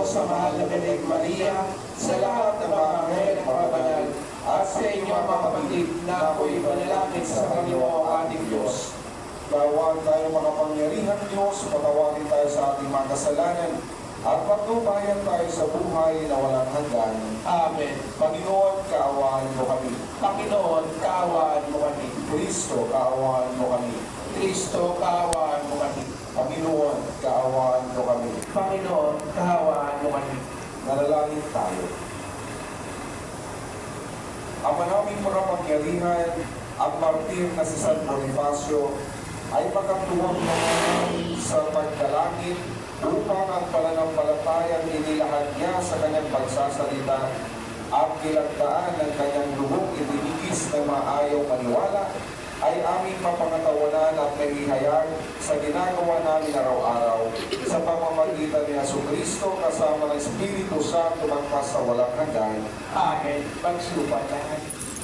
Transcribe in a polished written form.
sa mahal na Birheng Maria, sa lahat ng mga anghel at mga banal, at sa inyo mga kapatid na ako'y panalangin sa Panginoon ating Diyos. Gawaan tayo makapangyarihan Diyos, patawagin tayo sa ating mga kasalanan, at patnubayan tayo sa buhay na walang hanggan. Amen. Panginoon, kaawaan mo kami. Panginoon, kaawaan mo kami. Kristo, kaawaan mo kami. Kristo, kaawaan mo kami. Panginoon, kaawaan mo kami. Panginoon, kaawaan mo kami. Nanalangin tayo. Ama naming makapangyarihan, ang martir na si San Bonifacio ay magkatuwang naman sa pagdalangin upang ang pananampalatayang inilahad niya sa kanyang pagsasalita at kilagdaan ng kanyang lubog itinigis ng maayaw maniwala ay aming mapangatawanan at mahihayag sa ginagawa namin araw-araw sa pamamagitan ni Jesucristo kasama ng Espiritu Santo magpas sa walang hanggan. Amen. Pagsupa tayo.